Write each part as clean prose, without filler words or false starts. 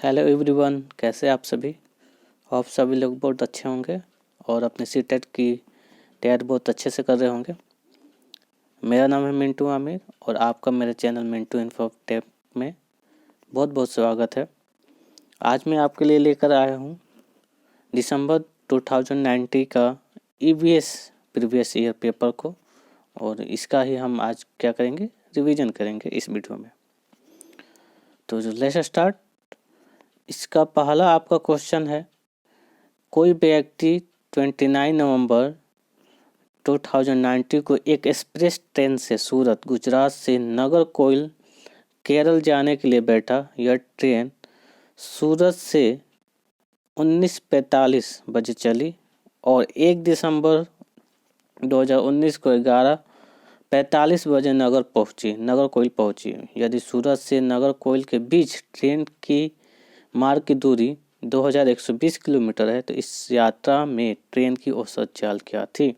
Hello everyone, कैसे आप सभी। आप सभी लोग बहुत अच्छे होंगे और अपने सीटेट की तैयारी बहुत अच्छे से कर रहे होंगे। मेरा नाम है मिंटू आमिर और आपका मेरे चैनल मिंटू इन्फो टेक में बहुत बहुत स्वागत है। आज मैं आपके लिए लेकर आया हूँ दिसंबर 2019 का EVS प्रीवियस ईयर पेपर को, और इसका ही हम आज क्या करेंगे, रिवीजन करेंगे इस वीडियो में। तो लेट्स स्टार्ट। इसका पहला आपका क्वेश्चन है, कोई व्यक्ति 29 नवंबर 2019 को एक एक्सप्रेस ट्रेन से सूरत, गुजरात से नागरकोइल, केरल जाने के लिए बैठा। यह ट्रेन सूरत से 19:45 बजे चली और 1 दिसंबर 2019 को 11:45 बजे नागरकोइल पहुंची। यदि सूरत से नागरकोइल के बीच ट्रेन की मार्ग की दूरी 2120 किलोमीटर है तो इस यात्रा में ट्रेन की औसत चाल क्या थी।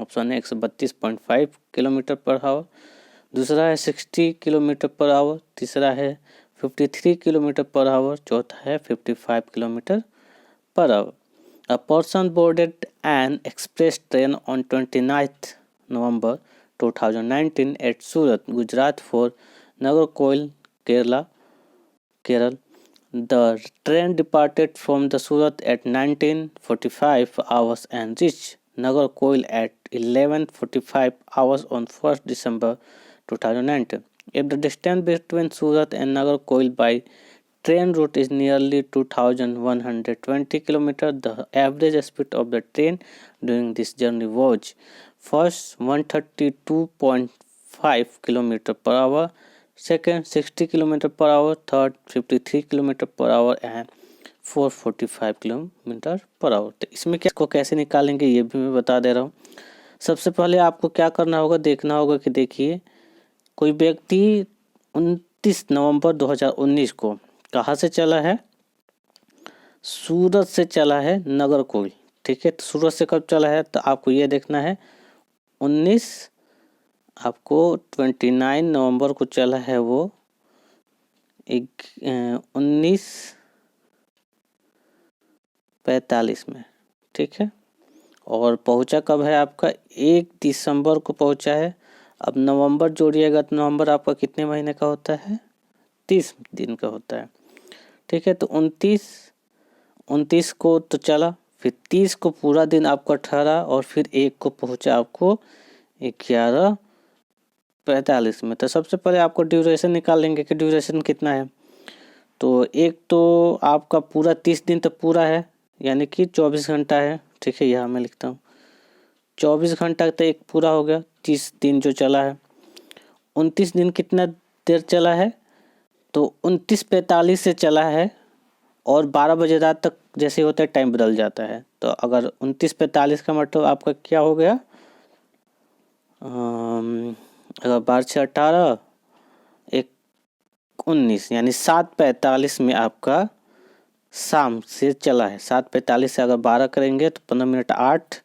ऑप्शन है 132.5 किलोमीटर पर आवर, दूसरा है 60 किलोमीटर पर आवर, तीसरा है 53 किलोमीटर पर आवर, चौथा है 55 kilometre per hour. A person boarded an express train on 29th November 2019 at Surat, Gujarat for Nagarcoil, Kerala. The train departed from the Surat at 19:45 hours and reached Nagarcoil at 11:45 hours on 1st December 2019. If the distance between Surat and Nagarcoil by train route is nearly 2120 km, the average speed of the train during this journey was first 132.5 km per hour, second 60 km per hour, third 53 km per hour and 445 km per hour। तो इसमें क्या इसको कैसे निकालेंगे ये भी मैं बता दे रहा हूँ। सबसे पहले आपको क्या करना होगा, देखना होगा कि देखिए कोई व्यक्ति 29 नवंबर 2019 को कहाँ से चला है, सूरत से चला है नागरकोइल। ठीक है, तो सूरत से कब चला है तो आपको ये देखना है 29 नवंबर को चला है वो 19:45 में। ठीक है, और पहुंचा कब है आपका 1 दिसंबर को पहुंचा है। अब नवंबर जोड़िएगा तो नवंबर आपका कितने महीने का होता है, 30 दिन का होता है। ठीक है, तो 29 को तो चला, फिर 30 को पूरा दिन आपका ठहरा और फिर 1 को पहुंचा आपको 11:45 में। तो सबसे पहले आपको ड्यूरेशन निकालेंगे कि ड्यूरेशन कितना है। तो एक तो आपका पूरा 30 दिन तो पूरा है, यानी कि 24 घंटा है। ठीक है, यहाँ मैं लिखता हूँ 24 घंटा तो एक पूरा हो गया, 30 दिन जो चला है। 29 दिन कितना देर चला है तो 29:45 से चला है और 12 बजे रात तक जैसे होता है टाइम बदल जाता है। तो अगर 29:45 का मतलब आपका क्या हो गया, अगर 12 से 18 1 19 यानी 7:45 में आपका शाम से चला है। 7:45 से अगर 12 करेंगे तो 15 मिनट 8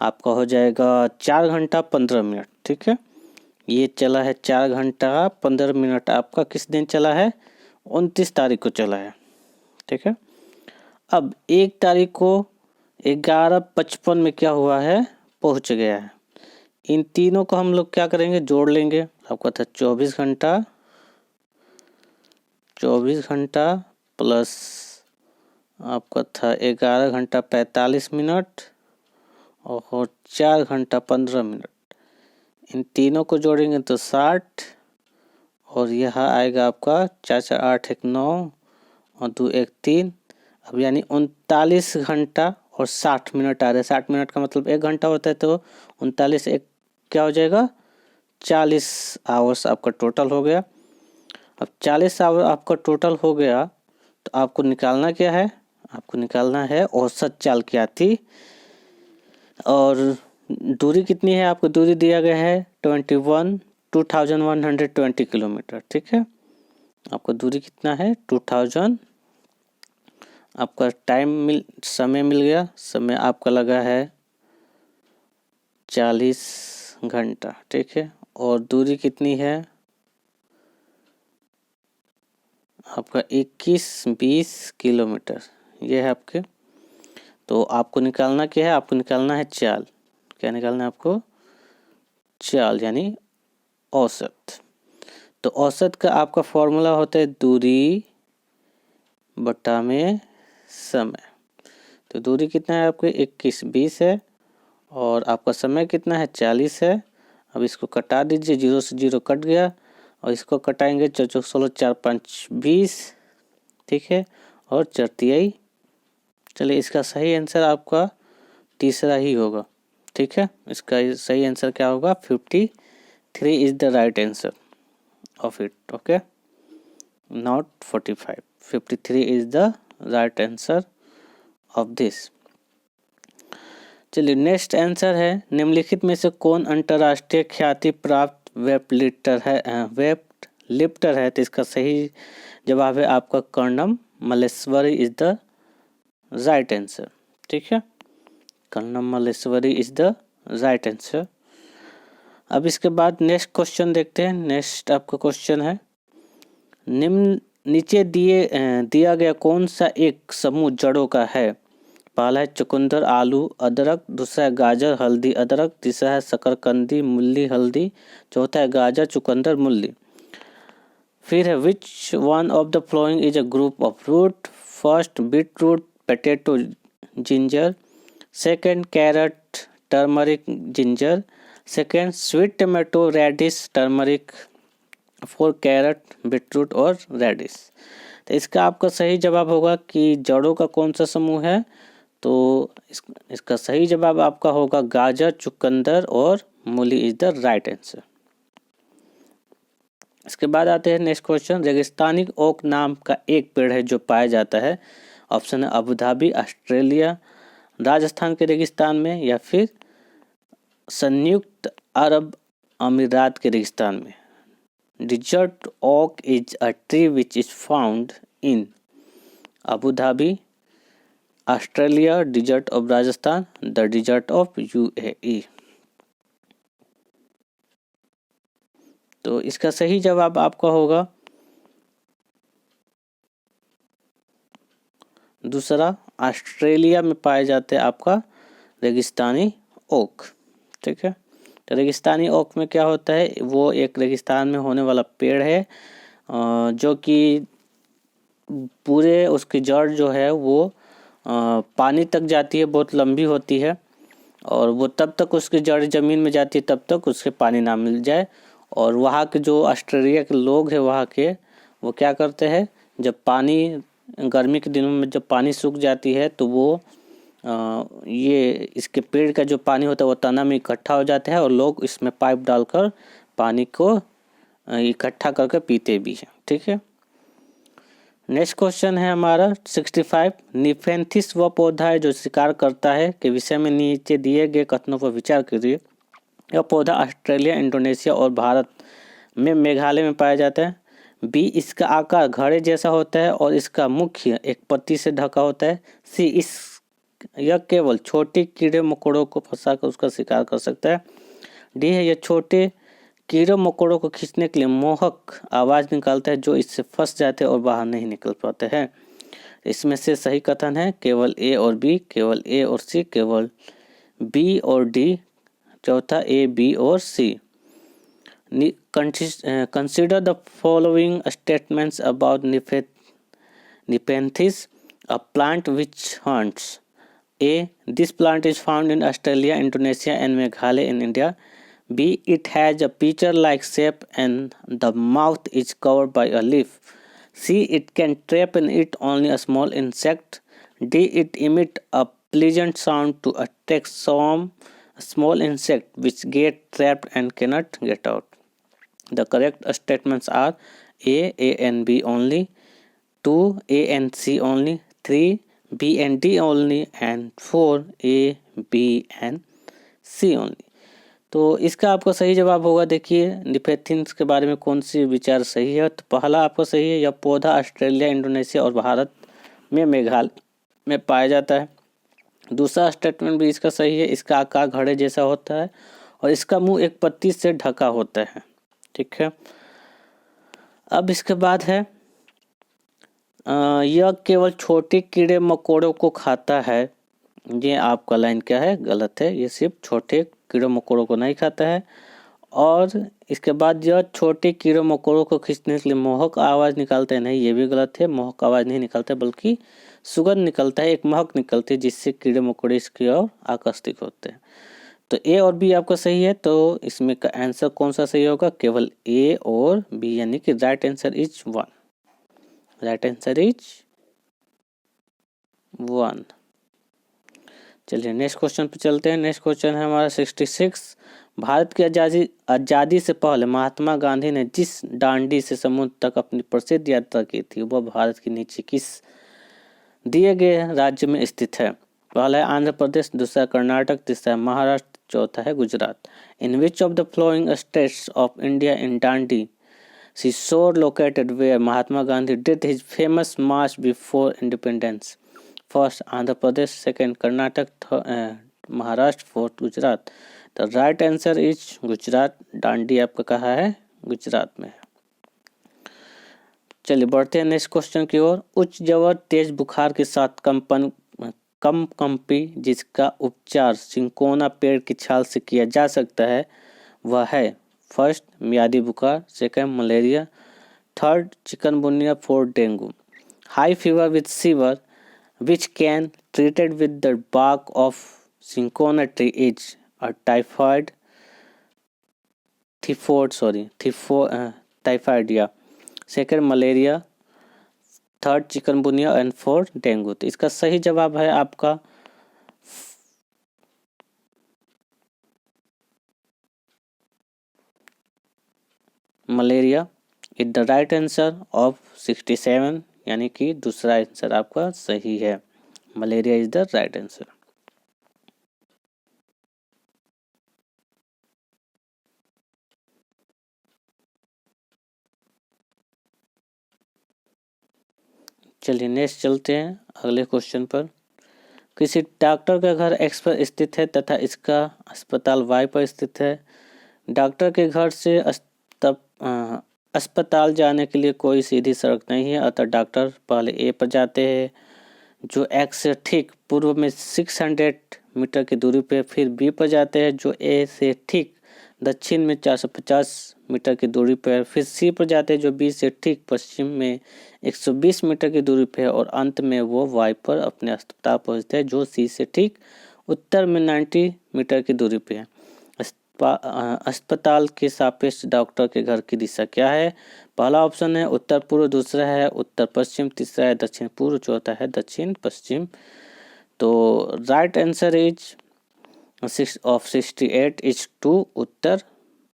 आपका हो जाएगा 4 घंटा 15 मिनट। ठीक है, ये चला है 4 घंटा 15 मिनट आपका किस दिन चला है, 29 तारीख को चला है। ठीक है, अब 1 तारीख को 11:55 में क्या हुआ है, पहुंच गया है। इन तीनों को हम लोग क्या करेंगे, जोड़ लेंगे। आपका था 24 घंटा प्लस आपका था 11 घंटा 45 मिनट और 4 घंटा 15 मिनट। इन तीनों को जोड़ेंगे तो 60 और यहाँ आएगा आपका 4 4 8 1 9 और 2 1 3। अब यानी 39 घंटा और 60 मिनट आ रहे हैं। 60 मिनट का मतलब 1 घंटा होता है, तो 39 एक क्या हो जाएगा, 40 आवर्स आपका टोटल हो गया। अब 40 आवर आपका टोटल हो गया तो आपको निकालना क्या है, आपको निकालना है औसत चाल क्या थी और दूरी कितनी है। आपको दूरी दिया गया है 2120 किलोमीटर। ठीक है, आपको दूरी कितना है 2000। आपका समय मिल गया, समय आपका लगा है 40 घंटा। ठीक है, और दूरी कितनी है आपका 21-20 किलोमीटर, ये है आपके। तो आपको निकालना क्या है, आपको निकालना है चाल। क्या निकालना है आपको, चाल यानी औसत। तो औसत का आपका फॉर्मूला होता है दूरी बटा में समय। तो दूरी कितना है आपके 21-20 है और आपका समय कितना है 40 है। अब इसको कटा दीजिए, 0 से 0 कट गया और इसको कटाएंगे 4 16 4 5 20, ठीक है। और 4 चलिए इसका सही आंसर आपका तीसरा ही होगा, ठीक है। इसका सही आंसर क्या होगा, 53 is the right answer of it, okay, not 45। 53 is the right answer of this. चलिए नेक्स्ट आंसर है, निम्नलिखित में से कौन अंतर्राष्ट्रीय ख्याति प्राप्त वेट लिफ्टर है। तो इसका सही जवाब है आपका Karnam Malleswari is the right answer, ठीक है। Karnam Malleswari is the right answer. अब इसके बाद नेक्स्ट क्वेश्चन देखते हैं। नेक्स्ट आपका क्वेश्चन है, नीचे दिया गया कौन सा एक समूह जड़ों का है। पहला है चुकंदर आलू अदरक, दूसरा है गाजर हल्दी अदरक, तीसरा है शकरकंदी मूली हल्दी, चौथा है गाजर चुकंदर मूली। फिर है which one of the following is a group of root. First beet root potato ginger, second carrot turmeric ginger, second sweet tomato radish turmeric, four carrot beetroot और रेडिश। तो इसका आपका सही जवाब होगा कि जड़ों का कौन सा समूह है। तो इसका सही जवाब आपका होगा गाजर चुकंदर और मूली इज द राइट आंसर। इसके बाद आते हैं नेक्स्ट क्वेश्चन, रेगिस्तानी ओक नाम का एक पेड़ है जो पाया जाता है। ऑप्शन है अबू धाबी ऑस्ट्रेलिया, राजस्थान के रेगिस्तान में, या फिर संयुक्त अरब अमीरात के रेगिस्तान में। Desert oak is a tree which is found in Abu Dhabi, Australia, desert of Rajasthan, the desert of UAE। तो इसका सही जवाब आपका होगा दूसरा, ऑस्ट्रेलिया में पाए जाते हैं आपका रेगिस्तानी ओक, ठीक है। तो रेगिस्तानी ओक में क्या होता है, वो एक रेगिस्तान में होने वाला पेड़ है जो कि पूरे उसकी जड़ जो है वो पानी तक जाती है, बहुत लंबी होती है और वो तब तक उसकी जड़ ज़मीन में जाती है तब तक उसके पानी ना मिल जाए। और वहाँ के जो ऑस्ट्रेलिया के लोग हैं वहाँ के, वो क्या करते हैं, जब पानी गर्मी के दिनों में जब पानी सूख जाती है तो वो ये इसके पेड़ का जो पानी होता है वो तना में इकट्ठा हो जाता है और लोग इसमें पाइप डालकर पानी को इकट्ठा करके पीते भी हैं, ठीक है। नेक्स्ट क्वेश्चन है हमारा 65, निफेंथिस वह पौधा है जो शिकार करता है के विषय में नीचे दिए गए कथनों पर विचार कीजिए। यह पौधा ऑस्ट्रेलिया इंडोनेशिया और भारत में मेघालय में पाया जाता है। बी, इसका आकार घड़े जैसा होता है और इसका मुख्य एक पत्ती से ढका होता है। सी, यह केवल छोटे कीड़े मकोड़ों को फंसाकर उसका शिकार कर सकता है। डी है, यह छोटे कीड़े मकोड़ों को खींचने के लिए मोहक आवाज़ निकालता है जो इससे फंस जाते हैं और बाहर नहीं निकल पाते हैं। इसमें से सही कथन है केवल ए और बी, केवल ए और सी, केवल बी और डी, चौथा ए बी और C. Consider the following statements about nepenthes, a plant which hunts. A, this plant is found in Australia, Indonesia and Meghalaya in India. B, it has a peach-like shape and the mouth is covered by a leaf. C, it can trap and eat only a small insect. D, it emits a pleasant sound to attract some small insect which get trapped and cannot get out. The correct statements are A and B only, 2, A and C only, 3, B and D only and 4, A, B and C only। तो इसका आपका सही जवाब होगा, देखिए निफेंथिस के बारे में कौन सी विचार सही है। तो पहला आपका सही है, यह पौधा ऑस्ट्रेलिया इंडोनेशिया और भारत में मेघालय में पाया जाता है। दूसरा स्टेटमेंट भी इसका सही है, इसका आकार घड़े जैसा होता है और इसका मुंह एक पत्ती से ढका होता है, ठीक है। अब इसके बाद है यह केवल छोटे कीड़े मकोड़ों को खाता है। ये आपका लाइन क्या है? गलत है। ये सिर्फ छोटे कीड़े मकोड़ों को नहीं खाता है। और इसके बाद यह छोटे कीड़े मकोड़ों को खींचने के लिए मोहक आवाज़ निकालते हैं। नहीं, ये भी गलत है। मोहक आवाज़ नहीं निकालता बल्कि सुगंध निकलता है, एक महक निकलती है जिससे कीड़े मकोड़े इसकी ओर आकर्षित होते हैं। तो ए और बी आपका सही है। तो इसमें का आंसर कौन सा सही होगा? केवल ए और बी, यानी कि right answer is 1। Right answer is 1। चलिए नेक्स्ट क्वेश्चन पे चलते हैं। नेक्स्ट क्वेश्चन है हमारा 66। भारत की आज़ादी से पहले महात्मा गांधी ने जिस दांडी से समुद्र तक अपनी प्रसिद्ध यात्रा की थी वह भारत के नीचे किस दिए गए राज्य में स्थित है? पहला है आंध्र प्रदेश, दूसरा कर्नाटक, तीसरा है महाराष्ट्र, चौथा है Gujarat. In which of the following states of India in Dandi seashore located where Mahatma Gandhi did his famous march before independence? First Andhra Pradesh, second Karnataka, Maharashtra, fourth Gujarat. The right answer is Gujarat. Dandi आपका कहा है? गुजरात में। चलिए बढ़ते हैं next question की ओर। उच्च ज्वर तेज बुखार के साथ कंपी जिसका उपचार सिंकोना पेड़ की छाल से किया जा सकता है वह है फर्स्ट मियादी बुखार, second malaria, third chikungunya, fourth dengue. High fever with sewer which can treated with the bark of cinchona tree is a typhoid या second malaria, third chikungunya and fourth dengue. तो इसका सही जवाब है आपका malaria is the right answer of 67, यानी कि दूसरा आंसर आपका सही है। Malaria is the right answer. चलिए नेक्स्ट चलते हैं अगले क्वेश्चन पर। किसी डॉक्टर का घर एक्स पर स्थित है तथा इसका अस्पताल वाई पर स्थित है। डॉक्टर के घर से अस्पताल जाने के लिए कोई सीधी सड़क नहीं है, अतः डॉक्टर पहले ए पर जाते हैं जो एक्स से ठीक पूर्व में 600 मीटर की दूरी पे, फिर बी पर जाते हैं जो ए से ठीक दक्षिण में 450 मीटर की दूरी पर, फिर सी पर जाते हैं जो बी से ठीक पश्चिम में 120 मीटर की दूरी पर, और अंत में वो वाई पर अपने अस्पताल पहुंचते हैं जो सी से ठीक उत्तर में 90 मीटर की दूरी पे है। अस्पताल के सापेक्ष डॉक्टर के घर की दिशा क्या है? पहला ऑप्शन है उत्तर पूर्व, दूसरा है उत्तर पश्चिम, तीसरा है दक्षिण पूर्व, चौथा है दक्षिण पश्चिम। तो right answer is 68 is two उत्तर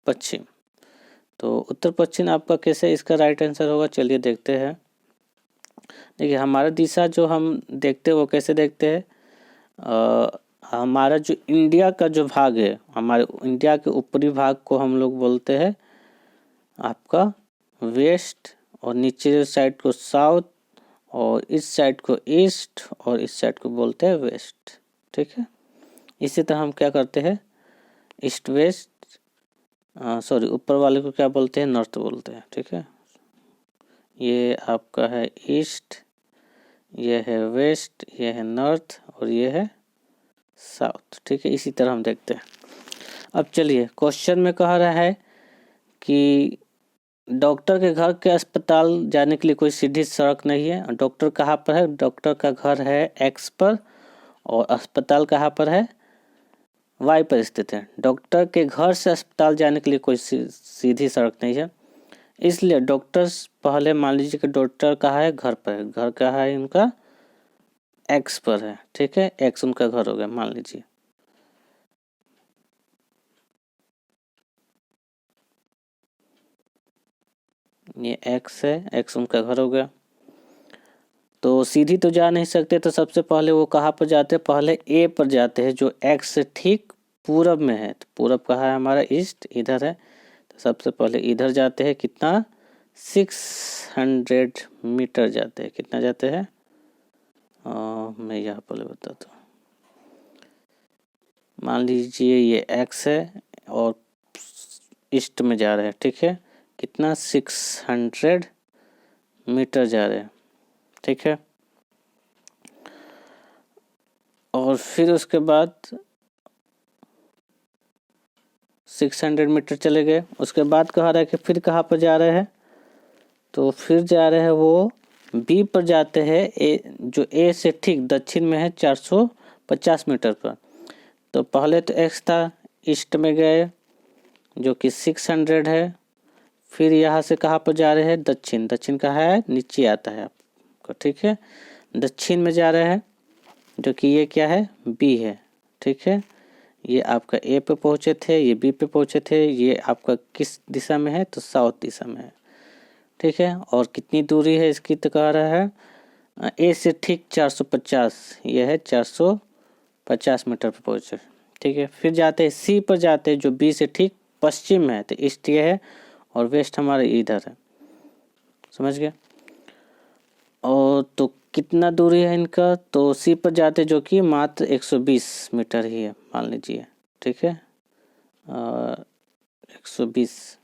पश्चिम। तो उत्तर पश्चिम आपका कैसे इसका राइट आंसर होगा? चलिए देखते हैं। देखिए हमारा दिशा जो हम देखते हैं वो कैसे देखते हैं, हमारा जो इंडिया का जो भाग है, हमारे इंडिया के ऊपरी भाग को हम लोग बोलते हैं आपका वेस्ट, और नीचे साइड को साउथ, और इस साइड को ईस्ट, और इस साइड को बोलते हैं वेस्ट। ठीक है, इसी तरह हम क्या करते हैं ईस्ट वेस्ट, सॉरी ऊपर वाले को क्या बोलते हैं? नॉर्थ बोलते हैं। ठीक है, ये आपका है ईस्ट, ये है वेस्ट, ये है नॉर्थ, और ये है साउथ। ठीक है, इसी तरह हम देखते हैं। अब चलिए क्वेश्चन में कह रहा है कि डॉक्टर के घर के अस्पताल जाने के लिए कोई सीधी सड़क नहीं है। डॉक्टर कहाँ पर है? डॉक्टर का घर है एक्स पर, और अस्पताल कहाँ पर है? वाई पर स्थित है। डॉक्टर के घर से अस्पताल जाने के लिए कोई सीधी सड़क नहीं है, इसलिए डॉक्टर पहले मान लीजिए कि डॉक्टर कहाँ है? घर पर है। घर कहाँ है इनका? एक्स पर है। ठीक है, एक्स उनका घर हो गया मान लीजिए। ये एक्स है, एक्स उनका घर हो गया। तो सीधी तो जा नहीं सकते, तो सबसे पहले वो कहाँ पर जाते हैं? पहले ए पर जाते हैं जो एक्स से ठीक पूरब में है। तो पूरब कहाँ है हमारा? ईस्ट, इधर है। तो सबसे पहले इधर जाते हैं। कितना? 600 मीटर जाते हैं। कितना जाते हैं? मैं यहाँ पहले बताता हूँ। मान लीजिए ये एक्स है और ईस्ट में जा रहे हैं। ठीक है, कितना? 600 मीटर जा रहे हैं। ठीक है। और फिर उसके बाद 600 मीटर चले गए। उसके बाद कहा रहा है कि फिर कहाँ पर जा रहे हैं, तो फिर जा रहे हैं वो बी पर जाते हैं, ए जो ए से ठीक दक्षिण में है 450 मीटर पर। तो पहले तो एक्स था, ईस्ट में गए जो कि 600 है। फिर यहाँ से कहाँ पर जा रहे हैं, दक्षिण। दक्षिण कहाँ है, नीचे आता है आपको, ठीक है। दक्षिण में जा रहे हैं जो कि ये क्या है, बी है, ठीक है। ये आपका ए पे पहुँचे थे, ये बी पे पहुँचे थे। ये आपका किस दिशा में है, तो साउथ दिशा में है, ठीक है। और कितनी दूरी है इसकी, तो कह रहा है ए से ठीक 450, ये है 450 मीटर पर पहुँचे, ठीक है। फिर जाते हैं सी पर जाते हैं जो बी से ठीक पश्चिम है, तो ईस्ट ये है और वेस्ट हमारे इधर है, समझ गए। और तो कितना दूरी है इनका, तो सी पर जाते जो कि मात्र 120 मीटर ही है मान लीजिए, ठीक है। 120।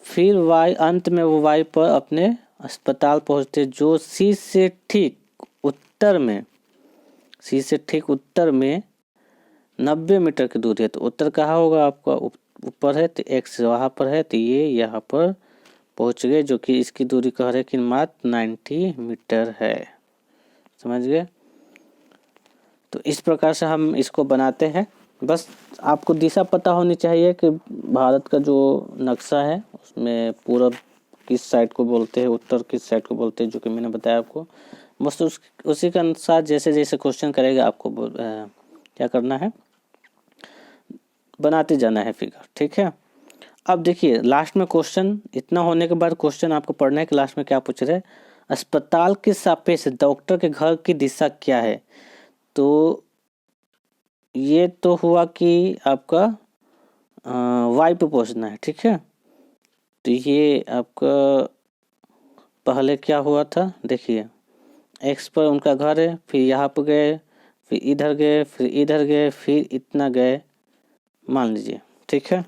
फिर वाई अंत में वो वाई पर अपने अस्पताल पहुंचते जो सी से ठीक उत्तर में, सी से ठीक उत्तर में 90 मीटर की दूरी है। तो उत्तर कहाँ होगा आपका, ऊपर है, तो एक्स वहाँ पर है, तो ये यहाँ पर पहुँच गए जो कि इसकी दूरी कह रहे कि मात्र 90 मीटर है, समझ गए। तो इस प्रकार से हम इसको बनाते हैं। बस आपको दिशा पता होनी चाहिए कि भारत का जो नक्शा है उसमें पूरब किस साइड को बोलते हैं, उत्तर किस साइड को बोलते हैं, जो कि मैंने बताया आपको। बस उसी के अनुसार जैसे जैसे क्वेश्चन करेगा आपको क्या करना है, बनाते जाना है फिगर, ठीक है। अब देखिए लास्ट में क्वेश्चन, इतना होने के बाद क्वेश्चन आपको पढ़ना है कि लास्ट में क्या पूछ रहे हैं। अस्पताल के सापेक्ष डॉक्टर के घर की दिशा क्या है। तो ये तो हुआ कि आपका वाई पे पहुंचना है, ठीक है। तो ये आपका पहले क्या हुआ था, देखिए एक्स पर उनका घर है, फिर यहाँ पर गए, फिर इधर गए, फिर इधर गए, फिर इतना गए मान लीजिए, ठीक है।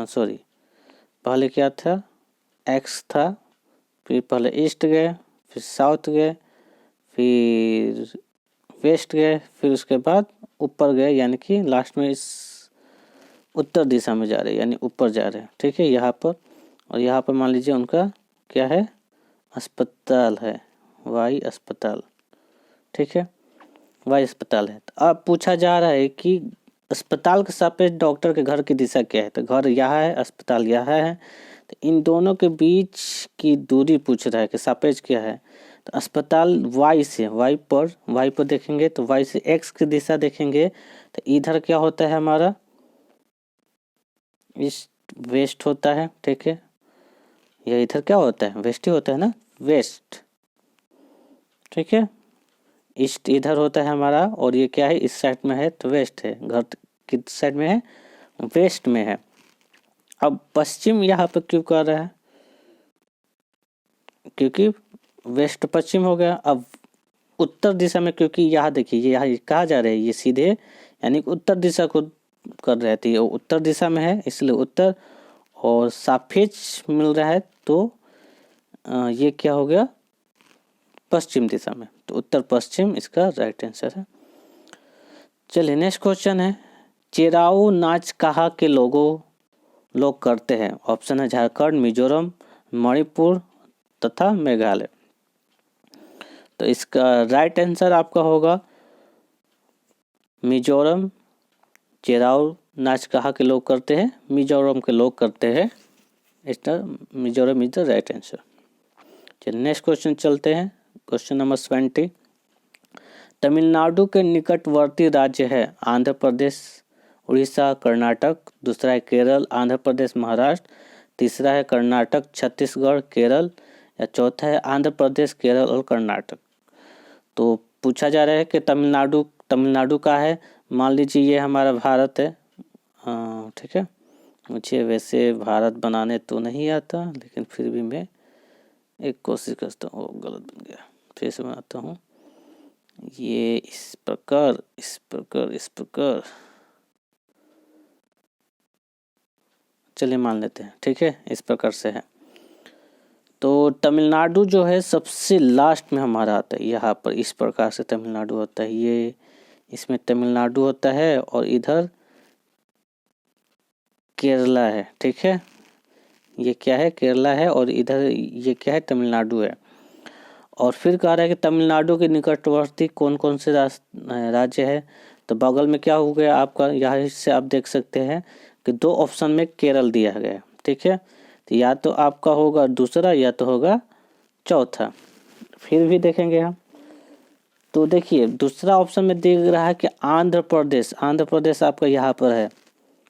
सॉरी, पहले क्या था, एक्स था, फिर पहले ईस्ट गए, फिर साउथ गए, फिर वेस्ट गए, फिर उसके बाद ऊपर गए, यानी कि लास्ट में इस उत्तर दिशा में जा रहे हैं, यानी ऊपर जा रहे हैं, ठीक है, यहाँ पर। और यहाँ पर मान लीजिए उनका क्या है, अस्पताल है, वाई अस्पताल, ठीक है, वाई अस्पताल है। तो अब पूछा जा रहा है कि अस्पताल के सापेक्ष डॉक्टर के घर की दिशा क्या है। तो घर यहाँ है, अस्पताल यहाँ है, तो इन दोनों के बीच की दूरी पूछ रहा है कि सापेक्ष क्या है। तो अस्पताल वाई से, वाई पर देखेंगे तो वाई से एक्स की दिशा देखेंगे, तो इधर क्या होता है हमारा, ईस्ट वेस्ट होता है, ठीक है। या इधर क्या होता है, वेस्ट ही होता है ना, वेस्ट, ठीक है। ईस्ट इधर होता है हमारा, और ये क्या है, इस साइड में है तो वेस्ट है। घर किस साइड में है, वेस्ट में है। अब पश्चिम यहाँ पर क्यों कर रहा है, क्योंकि वेस्ट पश्चिम हो गया। अब उत्तर दिशा में, क्योंकि यहाँ देखिए ये यहाँ कहाँ जा रहे हैं, ये सीधे यानी उत्तर दिशा को कर रहे थे, उत्तर दिशा में है इसलिए उत्तर, और सापेक्ष मिल रहा है तो ये क्या हो गया, पश्चिम दिशा में। तो उत्तर पश्चिम इसका राइट आंसर है। चलिए नेक्स्ट क्वेश्चन है, चेराऊ नाच कहाँ के लोग करते हैं। ऑप्शन है झारखंड, मिजोरम, मणिपुर तथा मेघालय। तो इसका राइट आंसर आपका होगा मिजोरम। चेराऊ नाच कहाँ के लोग करते हैं, मिजोरम के लोग करते हैं। इसका Mizoram is the right answer. चलिए नेक्स्ट क्वेश्चन चलते हैं, क्वेश्चन नंबर 20। तमिलनाडु के निकटवर्ती राज्य है आंध्र प्रदेश, उड़ीसा, कर्नाटक। दूसरा है केरल, आंध्र प्रदेश, महाराष्ट्र। तीसरा है कर्नाटक, छत्तीसगढ़, केरल। या चौथा है आंध्र प्रदेश, केरल और कर्नाटक। तो पूछा जा रहा है कि तमिलनाडु का है। मान लीजिए ये हमारा भारत है, ठीक है। मुझे वैसे भारत बनाने तो नहीं आता, लेकिन फिर भी मैं एक कोशिश करता हूँ। गलत बन गया, फिर से बनाता हूँ। ये इस प्रकार चलिए मान लेते हैं, ठीक है, इस प्रकार से है। तो तमिलनाडु जो है सबसे लास्ट में हमारा आता है, यहाँ पर इस प्रकार से तमिलनाडु होता है। ये इसमें तमिलनाडु होता है और इधर केरला है, ठीक है। ये क्या है, केरला है, और इधर ये क्या है, तमिलनाडु है। और फिर कह रहा है कि तमिलनाडु के निकटवर्ती कौन कौन से राज्य है। तो बगल में क्या हो गया आपका, यहाँ से आप देख सकते हैं कि 2 ऑप्शन में केरल दिया गया है, ठीक है। तो या तो आपका होगा दूसरा या तो होगा चौथा। फिर भी देखेंगे हम, तो देखिए दूसरा ऑप्शन में दिख रहा है कि आंध्र प्रदेश। आंध्र प्रदेश आपका यहाँ पर है,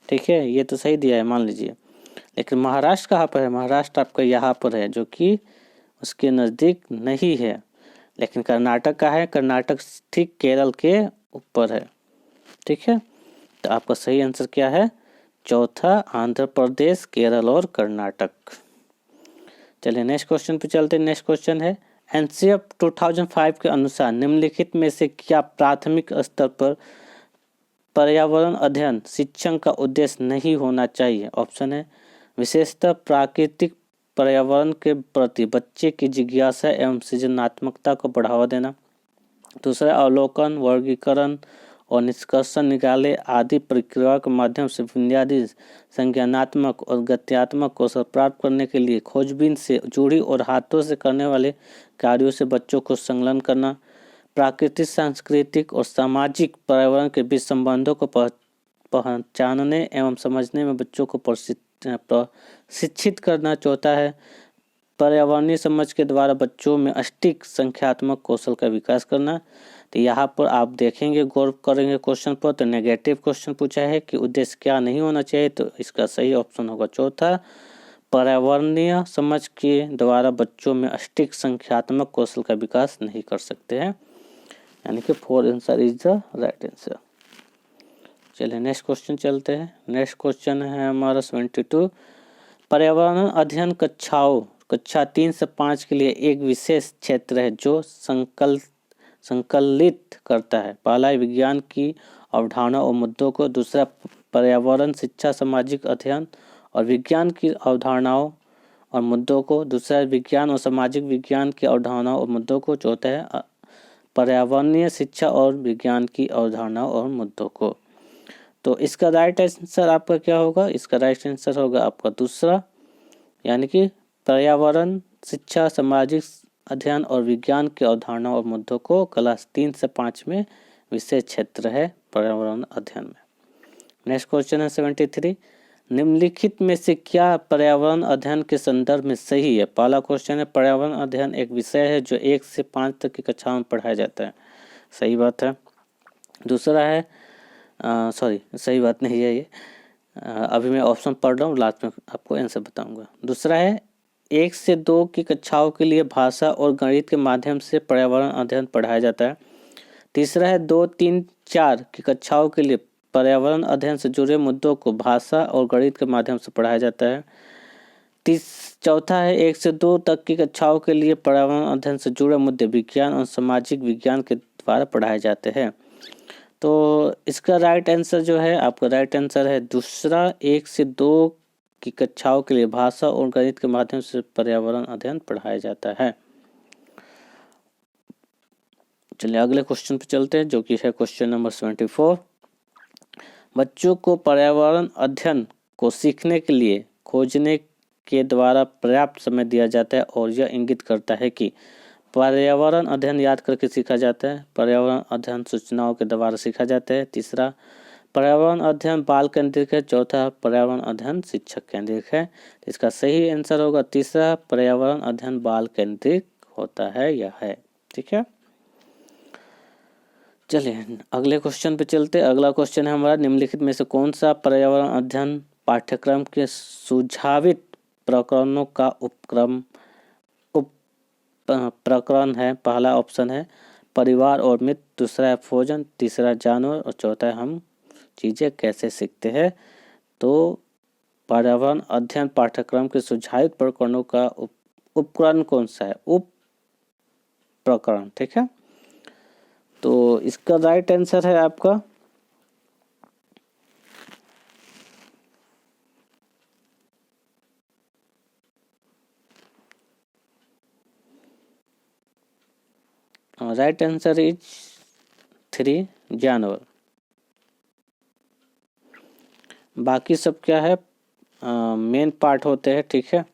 ठीक है, ये तो सही दिया है मान लीजिए। लेकिन महाराष्ट्र कहाँ पर है, महाराष्ट्र आपका यहाँ पर है, जो कि उसके नज़दीक नहीं है। लेकिन कर्नाटक का है, कर्नाटक ठीक केरल के ऊपर है, ठीक है। तो आपका सही आंसर क्या है, चौथा, आंध्र प्रदेश, केरल और कर्नाटक। चलिए नेक्स्ट क्वेश्चन पे चलते हैं। नेक्स्ट क्वेश्चन है, एनसीएफ 2005 के अनुसार निम्नलिखित में से क्या प्राथमिक स्तर पर पर्यावरण अध्ययन शिक्षण का उद्देश्य नहीं होना चाहिए। ऑप्शन है, विशेषतः प्राकृतिक पर्यावरण के प्रति बच्चे की जिज्ञासा एवं सृजनात्मकता को बढ़ावा देना। दूसरा, अवलोकन, वर्गीकरण और निष्कर्षण निकाले आदि प्रक्रिया के माध्यम से बुनियादी संज्ञानात्मक और गत्यात्मक कौशल प्राप्त करने के लिए खोजबीन से जुड़ी और हाथों से करने वाले कार्यों से बच्चों को संलग्न करना। प्राकृतिक, सांस्कृतिक और सामाजिक पर्यावरण के बीच संबंधों को पहचानने एवं समझने में बच्चों को प्रशिक्षित करना। चौथा है, पर्यावरणीय समझ के द्वारा बच्चों में अष्टिक संख्यात्मक कौशल का विकास करना। तो यहाँ पर आप देखेंगे, गौर करेंगे क्वेश्चन पर, तो नेगेटिव क्वेश्चन पूछा है कि उद्देश्य क्या नहीं होना चाहिए। तो इसका सही ऑप्शन होगा चौथा, पर्यावरणीय समझ के द्वारा बच्चों में अष्टिक संख्यात्मक कौशल का विकास नहीं कर सकते हैं, यानी कि 4 answer is the right answer. चलिए नेक्स्ट क्वेश्चन चलते हैं। नेक्स्ट क्वेश्चन है हमारा 72, पर्यावरण अध्ययन कक्षा 3 से 5 के लिए एक विशेष क्षेत्र है जो संकलित करता है। पहला, विज्ञान की अवधारणा और मुद्दों को। दूसरा, पर्यावरण शिक्षा, सामाजिक अध्ययन और विज्ञान की अवधारणाओं और मुद्दों को। दूसरा, विज्ञान और सामाजिक विज्ञान की अवधारणाओं और मुद्दों को। चौथा है, पर्यावरणीय शिक्षा और विज्ञान की अवधारणाओं और मुद्दों को। तो इसका राइट आंसर आपका क्या होगा, इसका राइट आंसर होगा आपका दूसरा, यानी कि पर्यावरण शिक्षा, सामाजिक अध्ययन और विज्ञान की अवधारणाओं और मुद्दों को क्लास 3 से 5 में विशेष क्षेत्र है पर्यावरण अध्ययन में। नेक्स्ट क्वेश्चन है 73, निम्नलिखित में से क्या पर्यावरण अध्ययन के संदर्भ में सही है। पहला क्वेश्चन है, पर्यावरण अध्ययन एक विषय है जो 1 से 5 तक की कक्षाओं में पढ़ाया जाता है। सही बात है। दूसरा है, सही बात नहीं है ये, अभी मैं ऑप्शन पढ़ रहा हूँ, लास्ट में आपको आंसर बताऊंगा। दूसरा है, 1 से 2 की कक्षाओं के लिए भाषा और गणित के माध्यम से पर्यावरण अध्ययन पढ़ाया जाता है। तीसरा है, 2, 3, 4 की कक्षाओं के लिए पर्यावरण अध्ययन से जुड़े मुद्दों को भाषा और गणित के माध्यम से पढ़ाया जाता है। चौथा है, 1 से 2 तक की कक्षाओं के लिए पर्यावरण अध्ययन से जुड़े मुद्दे विज्ञान और सामाजिक विज्ञान के द्वारा पढ़ाए जाते हैं। तो इसका राइट आंसर जो है, आपका राइट आंसर है दूसरा, 1 से 2 की कक्षाओं के लिए भाषा और गणित के माध्यम से पर्यावरण अध्ययन पढ़ाया जाता है। चलिए अगले क्वेश्चन पे चलते हैं, जो कि है क्वेश्चन नंबर 74, बच्चों को पर्यावरण अध्ययन को सीखने के लिए खोजने के द्वारा पर्याप्त समय दिया जाता है और यह इंगित करता है कि पर्यावरण अध्ययन याद करके सीखा जाता है। पर्यावरण अध्ययन सूचनाओं के द्वारा सीखा जाता है। तीसरा, पर्यावरण अध्ययन बाल केंद्रित है। चौथा, पर्यावरण अध्ययन शिक्षक केंद्रित है। इसका सही आंसर होगा तीसरा, पर्यावरण अध्ययन बाल केंद्रित होता है, यह है, ठीक है। चलिए अगले क्वेश्चन पे चलते। अगला क्वेश्चन है हमारा, निम्नलिखित में से कौन सा पर्यावरण अध्ययन पाठ्यक्रम के सुझावित प्रकरणों का प्रकरण है। पहला ऑप्शन है परिवार और मित्र, दूसरा है भोजन, तीसरा जानवर और चौथा है हम चीजें कैसे सीखते हैं। तो पर्यावरण अध्ययन पाठ्यक्रम के सुझावित प्रकरणों का उपकरण कौन सा है, उप प्रकरण, ठीक है। तो इसका राइट आंसर है आपका राइट आंसर इज 3 जानवर। बाकी सब क्या है, मेन पार्ट होते हैं, ठीक है।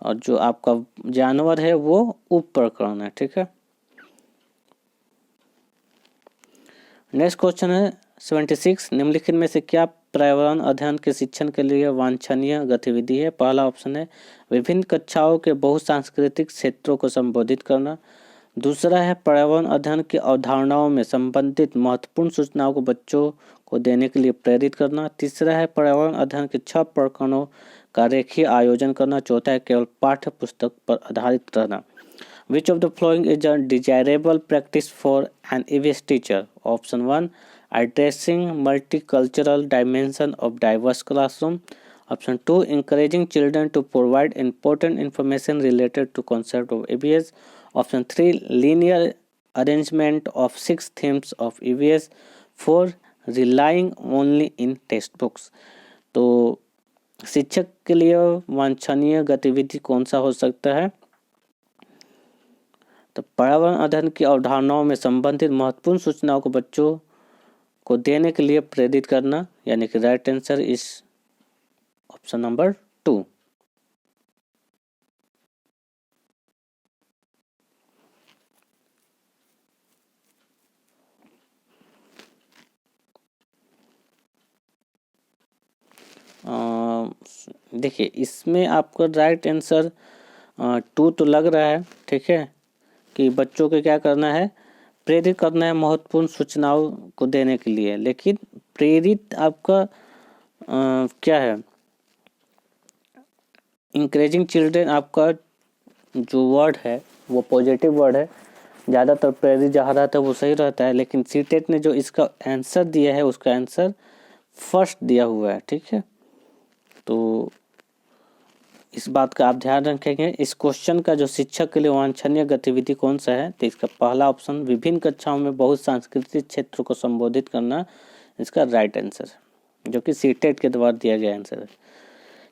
और जो आपका जानवर है वो उप प्रकरण है, ठीक है। नेक्स्ट क्वेश्चन है 76, निम्नलिखित में से क्या पर्यावरण अध्ययन के शिक्षण के लिए वांछनीय गतिविधि है? पहला ऑप्शन है विभिन्न कक्षाओं के बहुसांस्कृतिक क्षेत्रों को संबोधित करना। दूसरा है पर्यावरण अध्ययन की अवधारणाओं में संबंधित महत्वपूर्ण सूचनाओं को बच्चों को देने के लिए प्रेरित करना। तीसरा है पर्यावरण अध्ययन के 6 प्रकरणों का रेखीय आयोजन करना। चौथा है केवल पाठ्य पुस्तक पर आधारित रहना। Which of the following is a desirable practice for an EVS teacher? Option 1, addressing multicultural dimension of diverse classroom. Option 2, encouraging children to provide important information related to concept of EVS. Option 3, linear arrangement of 6 themes of EVS. 4, relying only in textbooks. तो शिक्षक के लिए वांछनीय गतिविधि कौन सा हो सकता है? तो पर्यावरण अध्ययन की अवधारणाओं में संबंधित महत्वपूर्ण सूचनाओं को बच्चों को देने के लिए प्रेरित करना, यानी कि right answer is option number 2। देखिए इसमें आपका राइट आंसर 2 तो लग रहा है, ठीक है, कि बच्चों को क्या करना है, प्रेरित करना है महत्वपूर्ण सूचनाओं को देने के लिए। लेकिन प्रेरित आपका क्या है, इंकरेजिंग चिल्ड्रेन आपका जो वर्ड है वो पॉजिटिव वर्ड है, ज़्यादातर प्रेरित जहाँ रहता है वो सही रहता है। लेकिन सीटेट ने जो इसका आंसर दिया है उसका आंसर फर्स्ट दिया हुआ है, ठीक है। तो इस बात का आप ध्यान रखेंगे। इस क्वेश्चन का जो शिक्षक के लिए वांछनीय गतिविधि कौन सा है, तो इसका पहला ऑप्शन विभिन्न कक्षाओं में बहुत सांस्कृतिक क्षेत्रों को संबोधित करना इसका राइट आंसर है, जो कि सीटेट के द्वारा दिया गया आंसर है।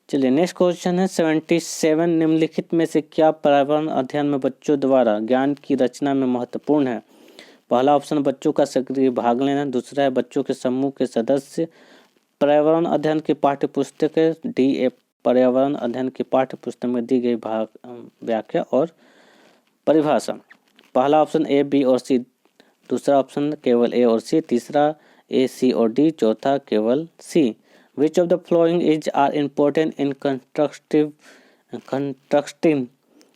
चलिए नेक्स्ट क्वेश्चन है 77, निम्नलिखित में से क्या पर्यावरण अध्ययन में बच्चों द्वारा ज्ञान की रचना में महत्वपूर्ण है? पहला ऑप्शन बच्चों का सक्रिय भाग लेना। दूसरा है बच्चों के समूह के सदस्य पर्यावरण अध्ययन की पाठ्य पुस्तक। डी ए पर्यावरण अध्ययन की पाठ्य पुस्तक में दी गई व्याख्या और परिभाषा। पहला ऑप्शन ए, बी और सी। दूसरा ऑप्शन केवल ए और सी। तीसरा ए, सी और डी। चौथा केवल सी। Which of the following is are important in constructing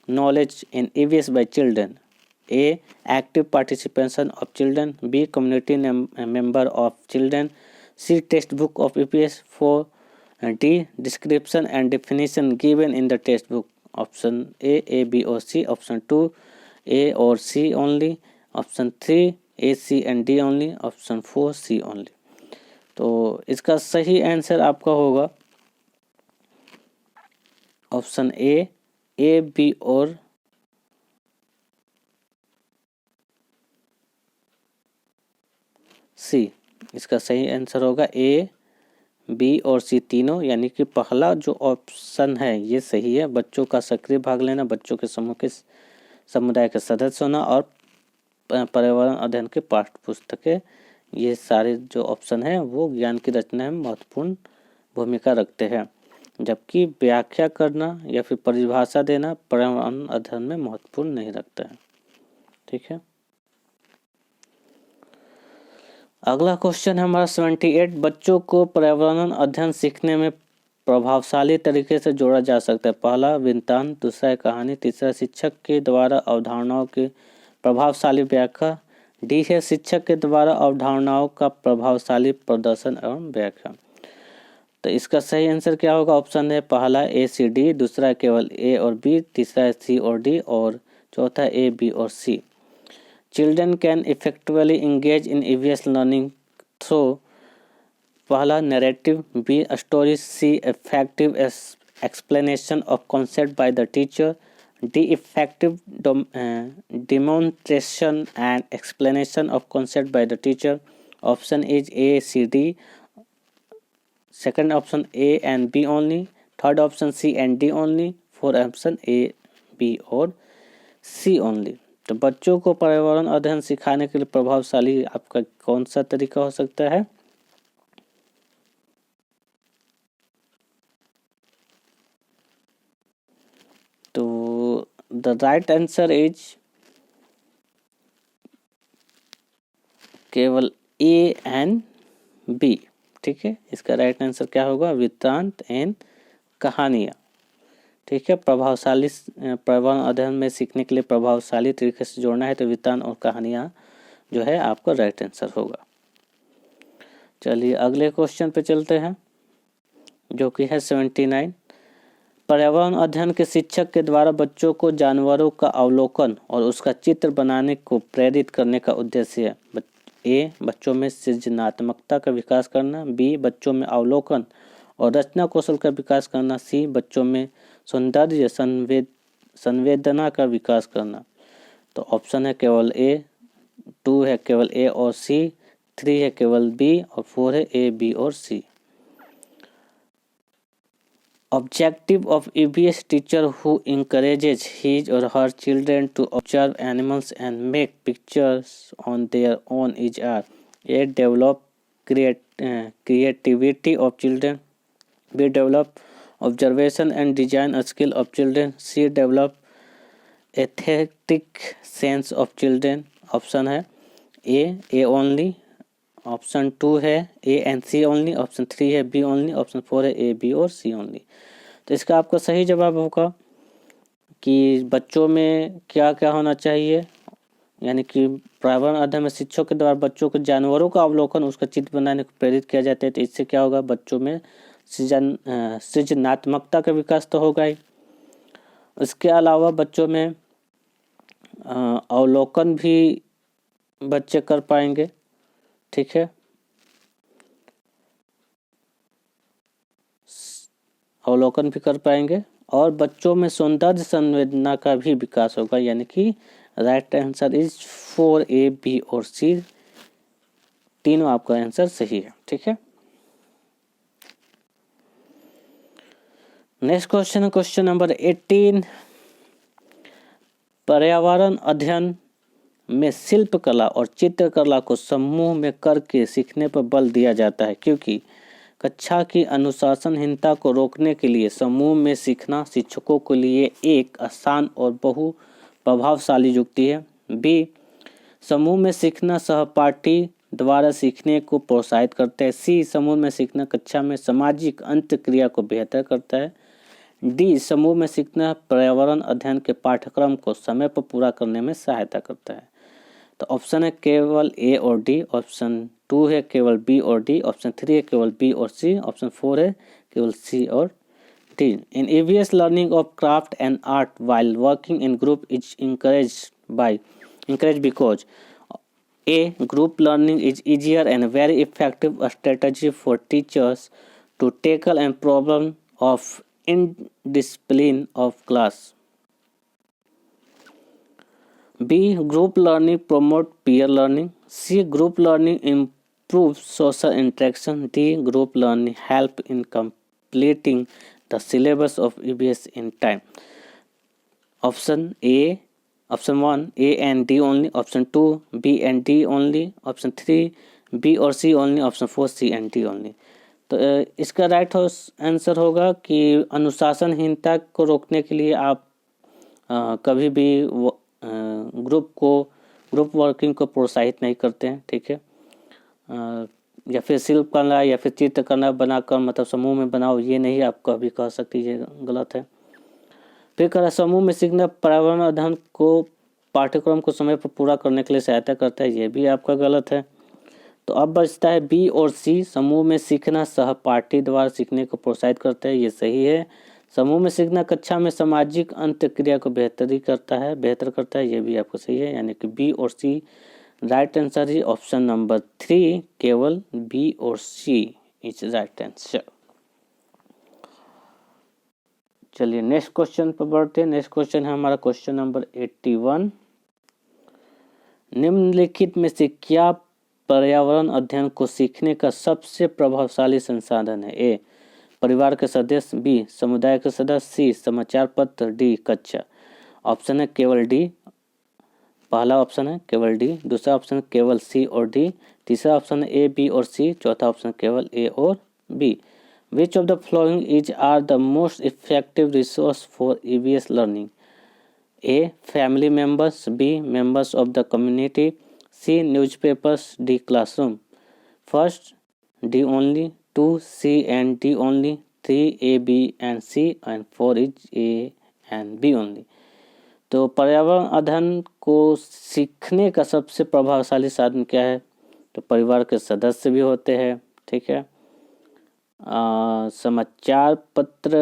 knowledge in EVS by children? A, active participation of children. B, community member of children. C, textbook of EVS. 4, D, description and definition given in the textbook. Option A, B or C. Option 2, A or C only. Option 3, A, C and D only. Option 4, C only. तो इसका सही answer आपका होगा option A, B और सी। इसका सही answer होगा ए, B और सी तीनों, यानी कि पहला जो ऑप्शन है ये सही है। बच्चों का सक्रिय भाग लेना, बच्चों के समूह के समुदाय के सदस्य होना और पर्यावरण अध्ययन के पाठ्य पुस्तकें, ये सारे जो ऑप्शन हैं वो ज्ञान की रचना में महत्वपूर्ण भूमिका रखते हैं, जबकि व्याख्या करना या फिर परिभाषा देना पर्यावरण अध्ययन में महत्वपूर्ण नहीं रखता है, ठीक है। अगला क्वेश्चन है हमारा 78, बच्चों को पर्यावरण अध्ययन सीखने में प्रभावशाली तरीके से जोड़ा जा सकता है। पहला वृत्तांत, दूसरा है कहानी, तीसरा शिक्षक के द्वारा अवधारणाओं की प्रभावशाली व्याख्या। डी है शिक्षक के द्वारा अवधारणाओं का प्रभावशाली प्रदर्शन एवं व्याख्या। तो इसका सही आंसर क्या होगा? ऑप्शन है पहला ए, सी, डी। दूसरा है केवल ए और बी। तीसरा है सी और डी। और चौथा ए, बी और C. Children can effectively engage in EVS learning through पहला narrative, B story, C effective explanation of concept by the teacher, D effective demonstration and explanation of concept by the teacher. Option is A, C, D. Second option A and B only. Third option C and D only. Fourth option A, B और C only. तो बच्चों को पर्यावरण अध्ययन सिखाने के लिए प्रभावशाली आपका कौन सा तरीका हो सकता है? तो द राइट आंसर इज केवल ए एंड बी। ठीक है, इसका राइट आंसर क्या होगा? वृत्तांत एंड कहानियाँ। ठीक है, प्रभावशाली पर्यावरण अध्ययन में सीखने के लिए प्रभावशाली तरीके से जोड़ना है तो वृत्तांत और कहानियाँ जो है आपका राइट आंसर होगा। चलिए अगले क्वेश्चन पे चलते हैं, जो कि है 79। पर्यावरण अध्ययन के शिक्षक के द्वारा बच्चों को जानवरों का अवलोकन और उसका चित्र बनाने को प्रेरित करने का उद्देश्य है। ए, बच्चों में सृजनात्मकता का विकास करना। बी, बच्चों में अवलोकन और रचना कौशल का विकास करना। सी, बच्चों में सौंदर्य संवेदना का विकास करना। तो ऑप्शन है केवल ए, 2 है केवल ए और सी, 3 है केवल बी और 4 है ए, बी और सी। Objective of EVS teacher who encourages his or her children to observe animals and make pictures on their own is A, develop creativity of children. B, develop observation and design skill of children. C, develop aesthetic sense of children. Option है A only, option 2 है A and C only, option 3 है B only, option 4 है A, B और सी only. तो इसका आपका सही जवाब होगा कि बच्चों में क्या क्या होना चाहिए, यानी कि पर्यावरण अध्ययन में शिक्षकों के द्वारा बच्चों को जानवरों का अवलोकन उसका चित्र बनाने को प्रेरित किया जाता है। तो इससे क्या होगा? बच्चों में सृजनात्मकता का विकास तो होगा ही। इसके अलावा बच्चों में अवलोकन भी बच्चे कर पाएंगे। ठीक है, अवलोकन भी कर पाएंगे और बच्चों में सौंदर्य संवेदना का भी विकास होगा, यानी कि right answer is 4 A, B और सी, तीनों आपका आंसर सही है। ठीक है, नेक्स्ट क्वेश्चन है क्वेश्चन नंबर 18। पर्यावरण अध्ययन में शिल्पकला और चित्रकला को समूह में करके सीखने पर बल दिया जाता है, क्योंकि कक्षा की अनुशासनहीनता को रोकने के लिए समूह में सीखना शिक्षकों के लिए एक आसान और बहु प्रभावशाली युक्ति है। बी, समूह में सीखना सहपाठी द्वारा सीखने को प्रोत्साहित करता है। सी, समूह में सीखना कक्षा में सामाजिक अंतःक्रिया को बेहतर करता है। डी, समूह में सीखना पर्यावरण अध्ययन के पाठ्यक्रम को समय पर पूरा करने में सहायता करता है। तो ऑप्शन है केवल ए और डी, ऑप्शन 2 है केवल बी और डी, ऑप्शन 3 है केवल बी और सी, ऑप्शन 4 है केवल सी और D. In EVS learning of craft and art while working in group is encouraged because A, group learning is easier and very effective strategy for teachers to tackle and problem of indiscipline of class. B, group learning promote peer learning. C, group learning improves social interaction. D, group learning help in completing the syllabus of EVS in time. Option A, option 1 A and D only, option 2 B and D only, option 3 B और C only, option 4 C and D only। तो इसका right answer होगा कि अनुशासनहीनता को रोकने के लिए आप कभी भी ग्रुप वर्किंग को प्रोत्साहित नहीं करते हैं। ठीक है, या फिर शिल्प करना या फिर चित्र करना बनाकर मतलब समूह में बनाओ, ये नहीं आप कभी कह सकते, ये गलत है। फिर कह रहा समूह में सीखना पर्यावरण अध्ययन को पाठ्यक्रम को समय पर पूरा करने के लिए सहायता करता है, ये भी आपका गलत है। तो अब बचता है बी और सी, समूह में सीखना सहपाठी द्वारा सीखने को प्रोत्साहित करता है, ये सही है। समूह में सीखना कक्षा में सामाजिक अंतःक्रिया को बेहतर करता है, ये भी आपको सही है, यानी कि बी और सी राइट आंसर है। ऑप्शन नंबर 3 केवल बी और सी इज राइट आंसर। चलिए नेक्स्ट क्वेश्चन पर बढ़ते हैं। नेक्स्ट क्वेश्चन है हमारा क्वेश्चन नंबर 81। निम्नलिखित में से क्या पर्यावरण अध्ययन को सीखने का सबसे प्रभावशाली संसाधन है? ए, परिवार के सदस्य, बी, समुदाय के सदस्य, सी, समाचार पत्र, डी, कक्षा। ऑप्शन है केवल डी, पहला ऑप्शन है केवल डी, दूसरा ऑप्शन है केवल सी और डी, तीसरा ऑप्शन है ए, बी और सी, चौथा ऑप्शन केवल ए और B. Which of the following is are the most effective resource for EVS learning? A family members, B members of the community, C newspapers, D classroom. First D only, two C and D only, three A, B and C and four is A and B only. तो पर्यावरण अध्ययन को सीखने का सबसे प्रभावशाली साधन क्या है? तो परिवार के सदस्य भी होते हैं, ठीक है। समाचार पत्र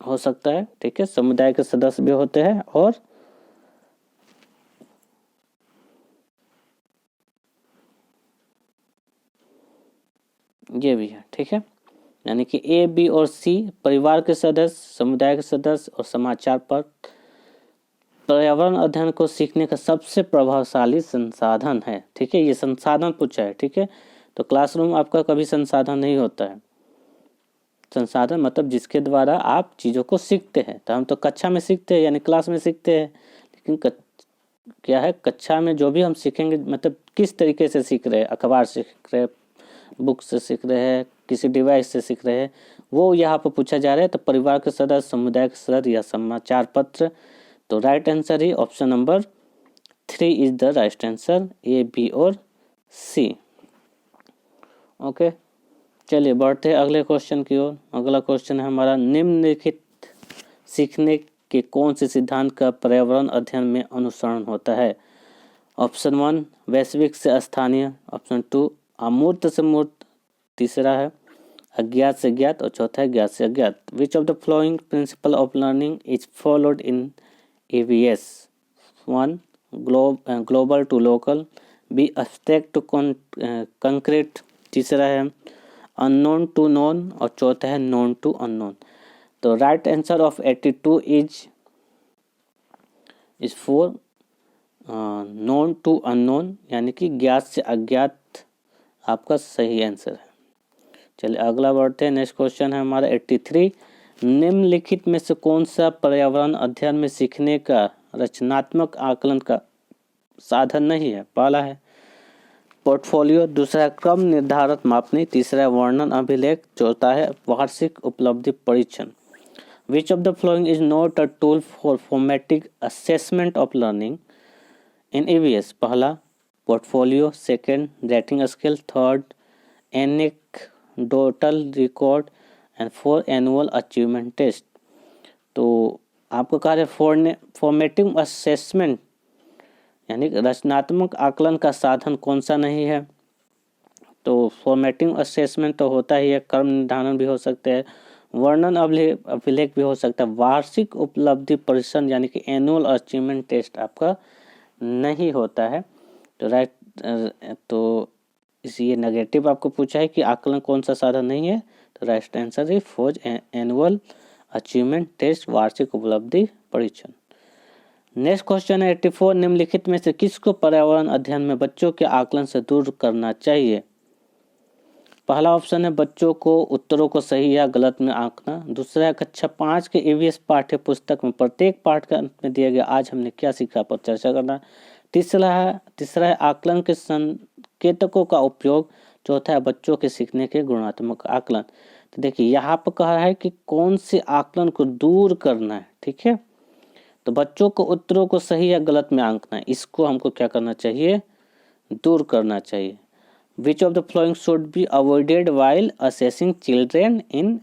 हो सकता है, ठीक है। समुदाय के सदस्य भी होते हैं और ये भी है, ठीक है। यानी कि ए, बी और सी परिवार के सदस्य, समुदाय के सदस्य और समाचार पत्र पर्यावरण अध्ययन को सीखने का सबसे प्रभावशाली संसाधन है, ठीक है। ये संसाधन पूछा है, ठीक है। तो क्लासरूम आपका कभी संसाधन नहीं होता है। संसाधन मतलब जिसके द्वारा आप चीज़ों को सीखते हैं। तो हम तो कक्षा में सीखते हैं, यानी क्लास में सीखते हैं, लेकिन क्या है, कक्षा में जो भी हम सीखेंगे मतलब किस तरीके से सीख रहे हैं, अखबार से सीख रहे हैं, बुक से सीख रहे हैं, किसी डिवाइस से सीख रहे हैं, वो यहाँ पर पूछा जा रहा है। तो परिवार के सदस्य, समुदाय के सदस्य या समाचार पत्र। तो राइट आंसर ही option number 3 is the right answer, A, B और सी। ओके, चलिए बढ़ते हैं अगले क्वेश्चन की ओर। अगला क्वेश्चन है हमारा, निम्नलिखित सीखने के कौन से सिद्धांत का पर्यावरण अध्ययन में अनुसरण होता है? ऑप्शन 1 वैश्विक से स्थानीय, ऑप्शन 2 अमूर्त से मूर्त, तीसरा है अज्ञात से ज्ञात और चौथा है ज्ञात से अज्ञात। Which of the following principle of learning is followed in EVS? 1 global to local, B abstract to concrete, तीसरा है अननोन टू नोन और चौथा है नोन टू अननोन। तो right answer of 82 is 4 known to unknown, यानी कि ज्ञात से अज्ञात आपका सही आंसर है। चलिए अगला बढ़ते हैं। नेक्स्ट क्वेश्चन है हमारा 83, निम्नलिखित में से कौन सा पर्यावरण अध्ययन में सीखने का रचनात्मक आकलन का साधन नहीं है? पहला है पोर्टफोलियो, दूसरा है क्रम निर्धारित मापनी, तीसरा है वर्णन अभिलेख, चौथा है वार्षिक उपलब्धि परीक्षण। Which of the following is not a tool for formative assessment of learning in EVS? पहला portfolio, second rating scale, third anecdotal record and 4 annual achievement test. तो आपको कहा है फॉर्मेटिव असेसमेंट यानी रचनात्मक आकलन का साधन कौन सा नहीं है? तो फॉर्मेटिव असेसमेंट तो होता ही है, क्रम निर्धारण भी हो सकते हैं, वर्णन अभिलेख भी हो सकता है, वार्षिक उपलब्धि परीक्षण यानी कि एनुअल अचीवमेंट टेस्ट आपका नहीं होता है। तो राइट, तो ये नेगेटिव आपको पूछा है कि आकलन कौन सा साधन नहीं है। तो राइट आंसर है फौज एनुअल अचीवमेंट टेस्ट, वार्षिक उपलब्धि परीक्षण। नेक्स्ट क्वेश्चन है 84, निम्नलिखित में से किसको पर्यावरण अध्ययन में बच्चों के आकलन से दूर करना चाहिए? पहला ऑप्शन है बच्चों को उत्तरों को सही या गलत में आंकना, दूसरा है कक्षा 5 के EVS पाठ्य पुस्तक में प्रत्येक पाठ के अंत में दिया गया आज हमने क्या सीखा पर चर्चा करना, तीसरा है आकलन के संकेतकों का उपयोग, चौथा है बच्चों के सीखने के गुणात्मक आकलन। तो देखिए यहाँ पर कहा है कि कौन से आकलन को दूर करना है, ठीक है। तो बच्चों को उत्तरों को सही या गलत में आंकना है, इसको हमको क्या करना चाहिए? दूर करना चाहिए। Which of the following should be avoided while assessing children in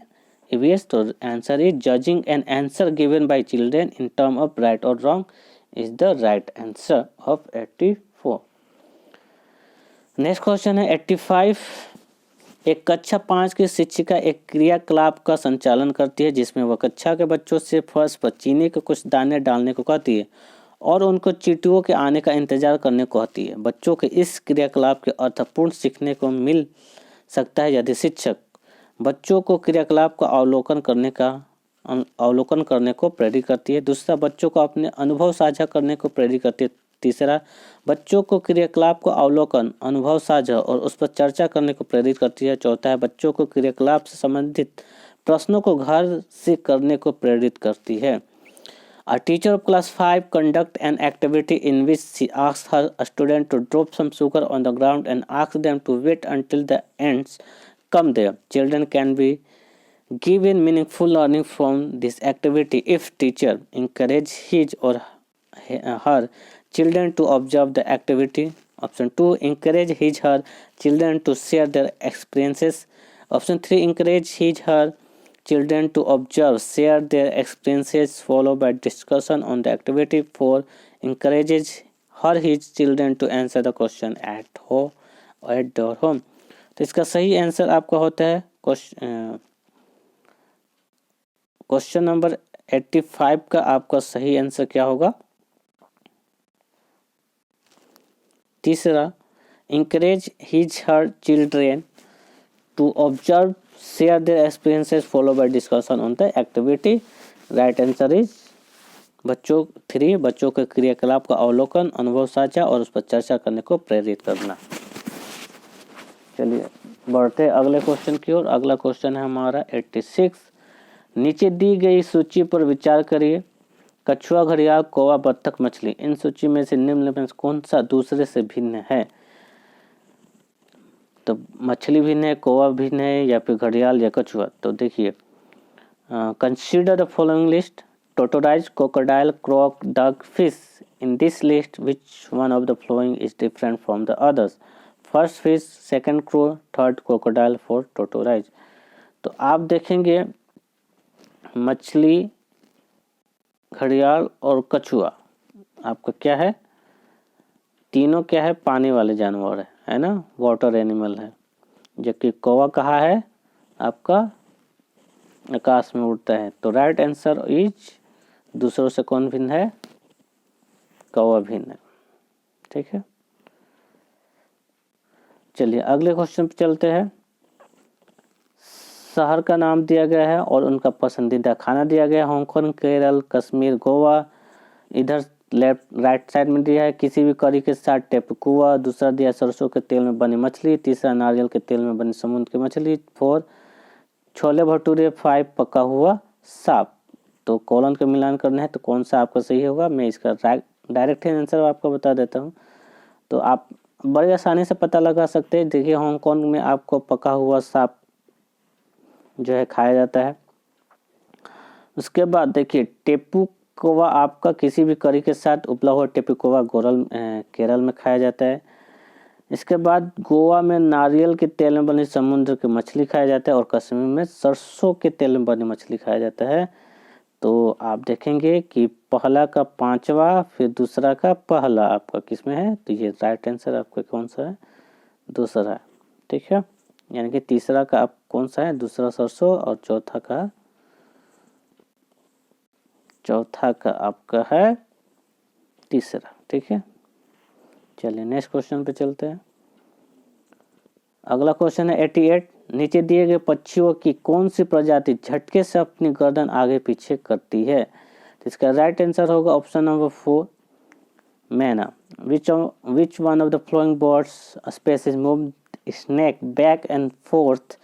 EVS? तो answer is judging an answer given by children in term of right और wrong is the right answer of 84। Next question है 85, एक कक्षा 5 की शिक्षिका एक क्रियाकलाप का संचालन करती है जिसमें वह कक्षा के बच्चों से फर्श पर चीनी के कुछ दाने डालने को कहती है और उनको चींटियों के आने का इंतजार करने को कहती है। बच्चों के इस क्रियाकलाप के अर्थपूर्ण सीखने को मिल सकता है यदि शिक्षक बच्चों को क्रियाकलाप का अवलोकन करने को प्रेरित करती है, दूसरा बच्चों को अपने अनुभव साझा करने को प्रेरित करती है, तीसरा बच्चों को क्रियाकलाप को अवलोकन, अनुभव साझा और उस पर चर्चा करने को प्रेरित करती है, चौथा है बच्चों को क्रियाकलाप से संबंधित प्रश्नों को घर से करने को प्रेरित करती है। A teacher of class 5 conduct an activity in which she asks her student to drop some sugar on the ground and asks them to wait until the ants come there. Children can be given meaningful learning from this activity if teacher encourage his or her children to observe the activity. Option 2, encourage his her children to share their experiences. Option 3, encourage his her children to observe, share their experiences, followed by discussion on the activity. 4, encourages her his children to answer the question at their home. तो इसका सही answer आपका होता है question number 85 का आपका सही answer क्या होगा? तीसरा, encourage his her children to observe, share their experiences, followed by discussion on the activity. Right answer is बच्चों के क्रियाकलाप का अवलोकन, अनुभव साझा और उस पर चर्चा करने को प्रेरित करना। चलिए बढ़ते अगले क्वेश्चन की ओर। अगला क्वेश्चन है हमारा 86। नीचे दी गई सूची पर विचार करिए। कछुआ, घड़ियाल, कौवा, बत्तख, मछली, इन सूची में से निम्न में कौन सा दूसरे से भिन्न है? तो मछली भिन्न है, कौवा भिन्न है, या फिर घड़ियाल या कछुआ? तो देखिए, consider the following list: tortoise, crocodile, crow, duck, fish. In this list which one of the following is different from the others? First fish, second crow, third crocodile, fourth tortoise. तो आप देखेंगे मछली, घड़ियाल और कछुआ आपका क्या है? तीनों क्या है? पानी वाले जानवर है ना, वाटर एनिमल है। जबकि कौवा कहाँ है? आपका आकाश में उड़ता है। तो राइट आंसर इज, दूसरों से कौन भिन्न है? कौवा भिन्न है। ठीक है, चलिए अगले क्वेश्चन पे चलते हैं। शहर का नाम दिया गया है और उनका पसंदीदा खाना दिया गया है। हांगकांग, केरल, कश्मीर, गोवा। इधर लेफ्ट राइट साइड में दिया है किसी भी करी के साथ टेपकुआ। दूसरा दिया सरसों के तेल में बनी मछली। तीसरा नारियल के तेल में बनी समुद्र की मछली। 4, छोले भटूरे। 5, पका हुआ सांप। तो कॉलन का मिलान करना है तो कौन सा आपका सही होगा? मैं इसका डायरेक्ट आंसर आपको बता देता हूँ, तो आप बड़ी आसानी से पता लगा सकते हैं। देखिए, हांगकांग में आपको पका हुआ सांप जो है खाया जाता है। उसके बाद देखिए, टेपुकोवा आपका किसी भी करी के साथ उबला हुआ टेपुकोवा केरल में खाया जाता है। इसके बाद गोवा में नारियल के तेल में बनी समुद्र की मछली खाया जाता है और कश्मीर में सरसों के तेल में बनी मछली खाया जाता है। तो आप देखेंगे कि पहला का पांचवा, फिर दूसरा का पहला आपका किसमें है? तो ये राइट आंसर आपका कौन सा है? दूसरा है। ठीक है, यानी कि तीसरा का आप कौन सा है? दूसरा सरसों, और चौथा का आपका है तीसरा। ठीक है, चलिए नेक्स्ट क्वेश्चन पे चलते हैं। अगला क्वेश्चन है 88। नीचे दिए गए पक्षियों की कौन सी प्रजाति झटके से अपनी गर्दन आगे पीछे करती है? तो इसका राइट आंसर होगा ऑप्शन नंबर 4, मैना। विच one of the flowing birds species move snake back and fourth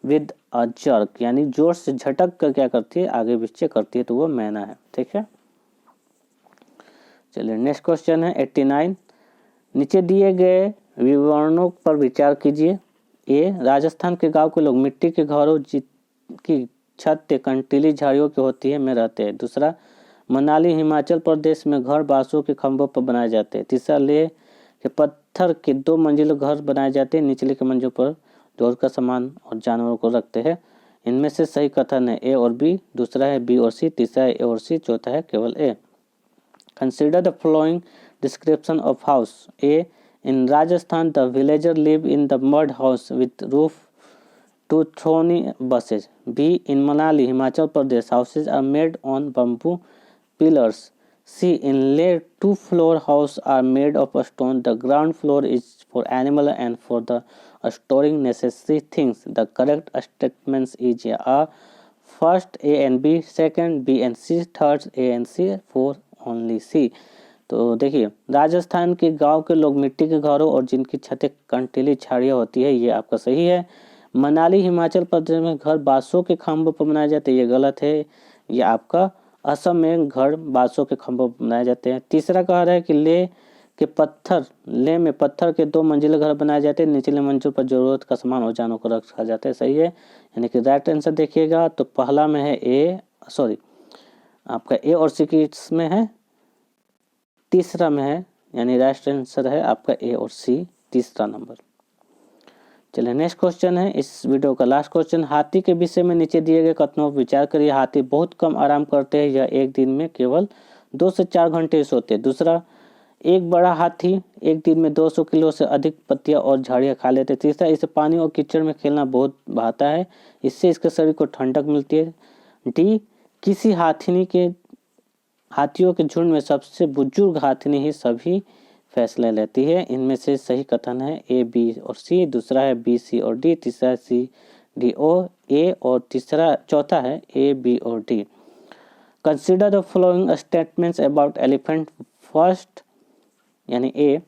with a jerk, यानी जोर से झटक कर क्या करती है? आगे पीछे करती है, तो वो मैना है। ठीक है, चलिए नेक्स्ट क्वेश्चन है 89। नीचे दिए गए विवरणों पर विचार कीजिए। ए, राजस्थान के गांव के लोग मिट्टी के घरों की छत कंटीली झाड़ियों की होती है में रहते हैं। दूसरा, मनाली हिमाचल प्रदेश में घर बांसों के खंभों पर बनाए जाते हैं। तीसरा, लेह के पत्थर के 2 मंजिला घर बनाए जाते हैं, निचले के मंजिल पर ढोर का सामान और जानवरों को रखते हैं। इनमें से सही कथन है ए और बी। दूसरा है बी और सी। तीसरा है ए और सी। चौथा है केवल A. Consider the following description of house. A, in Rajasthan the villager live in the mud house with roof to thorny bushes. B, in Manali, Himachal Pradesh, houses are made on bamboo pillars. C, in Leh 2-floor houses are made of stone. The ground floor is for animal and for the storing necessary things. The correct statements is A, first A and B, second B and C, third A and C, fourth only C. तो देखिए, राजस्थान के गांव के लोग मिट्टी के घरों और जिनकी छतें कंटीली झाड़ियाँ होती है, ये आपका सही है। मनाली हिमाचल प्रदेश में घर बांसों के खंभों पर बनाए जाते हैं, ये गलत है। ये आपका असम में घर बांसों के खंभों पर बनाए जाते हैं। तीसरा कह रहा है कि लेह में पत्थर के 2 मंजिले घर बनाए जाते हैं, निचले मंजिल पर जरूरत का सामान और जानों को रखा जाता है। सही है, यानी कि राइट आंसर देखिएगा तो पहला में है आपका ए और सी किसमें है, तीसरा में है, यानी राइट आंसर है आपका ए और सी, तीसरा नंबर। चलिए नेक्स्ट क्वेश्चन है इस वीडियो का लास्ट क्वेश्चन। हाथी के विषय में नीचे दिए गए कथनों पर विचार करिए। हाथी बहुत कम आराम करते हैं, यह एक दिन में केवल 2 से 4 घंटे सोते हैं। दूसरा, एक बड़ा हाथी एक दिन में 200 किलो से अधिक पत्तियां और झाड़ियां खा लेते हैं। तीसरा, इसे पानी और कीचड़ में खेलना बहुत भाता है, इससे इसके शरीर को ठंडक मिलती है। डी, किसी हाथियों के झुंड में सबसे बुजुर्ग हाथिनी ही सभी फैसले लेती है। इनमें से सही कथन है ए, बी और सी। दूसरा है बी, सी और डी। तीसरा है सी, डी, ओ, ए और चौथा है ए, बी और D. Consider the following statements about elephant. First, यानी A,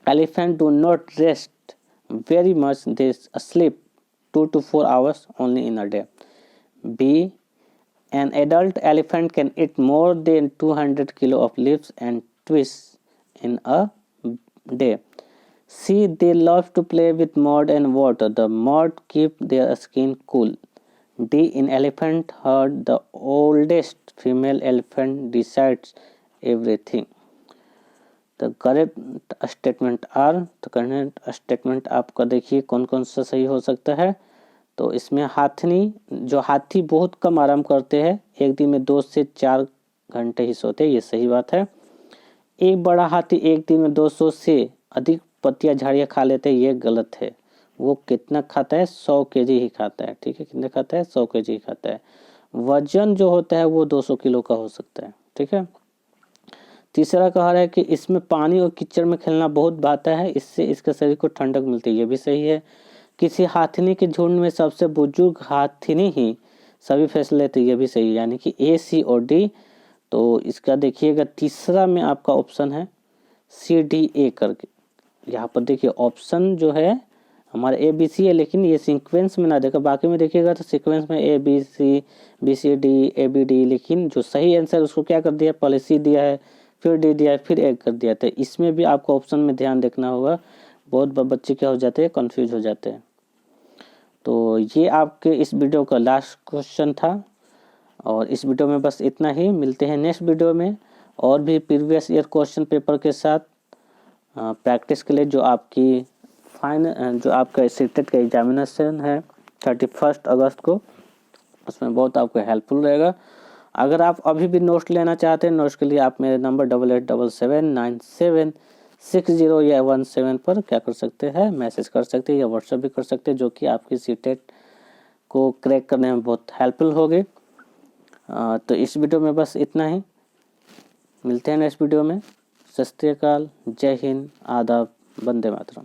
elephant do not rest very much, they sleep 2 to 4 hours only in a day. B, an adult elephant can eat more than 200 kilo of leaves and twists in a day. C, they love to play with mud and water. The mud keep their skin cool. D, in elephant herd, the oldest female elephant decides everything. The correct statement are, तो correct statement आपका देखिए कौन कौन सा सही हो सकता है। तो इसमें हाथी बहुत कम आराम करते हैं, एक दिन में 2 से 4 घंटे ही सोते हैं, ये सही बात है। एक बड़ा हाथी एक दिन में 200 से अधिक पत्तियां झाड़ियां खा लेते हैं, ये गलत है। वो कितना खाता है, 100 केजी ही खाता है। ठीक है, कितना खाता है, 100 केजी ही खाता है। वजन जो होता है वो 200 किलो का हो सकता है। ठीक है। तीसरा कह रहा है कि इसमें पानी और कीचड़ में खेलना बहुत भाता है, इससे इसके शरीर को ठंडक मिलती है, ये भी सही है। किसी हाथिनी के झुंड में सबसे बुजुर्ग हाथिनी ही सभी फैसले लेती है, ये भी सही है, यानी कि ए, सी और डी। तो इसका देखिएगा तीसरा में आपका ऑप्शन है सी, डी, ए करके। यहाँ पर देखिए ऑप्शन जो है हमारा ए, बी, सी है, लेकिन ये सीक्वेंस में ना देखा, बाकी में देखिएगा तो सीक्वेंस में ए, बी, सी, डी, ए, बी, डी, लेकिन जो सही आंसर उसको क्या कर दिया, पहले सी दिया है, फिर डी दिया है, फिर ए कर दिया था। इसमें भी आपको ऑप्शन में ध्यान देखना होगा, बहुत बच्चे क्या हो जाते हैं, कंफ्यूज हो जाते हैं। तो ये आपके इस वीडियो का लास्ट क्वेश्चन था, और इस वीडियो में बस इतना ही। मिलते हैं नेक्स्ट वीडियो में और भी प्रीवियस ईयर क्वेश्चन पेपर के साथ प्रैक्टिस के लिए, जो आपका सीटेट का एग्जामिनेशन है 31 अगस्त को, उसमें बहुत आपको हेल्पफुल रहेगा। अगर आप अभी भी नोट्स लेना चाहते हैं, नोट्स के लिए आप मेरे नंबर 88779760 या 17 पर क्या कर सकते हैं, मैसेज कर सकते हैं या व्हाट्सएप भी कर सकते हैं, जो कि आपकी सीटेट को क्रैक करने में बहुत हेल्पफुल होगी। तो इस वीडियो में बस इतना ही। मिलते हैं नेक्स्ट वीडियो में। सत श्री अकाल, जय हिंद, आदाब, वंदे मातरम।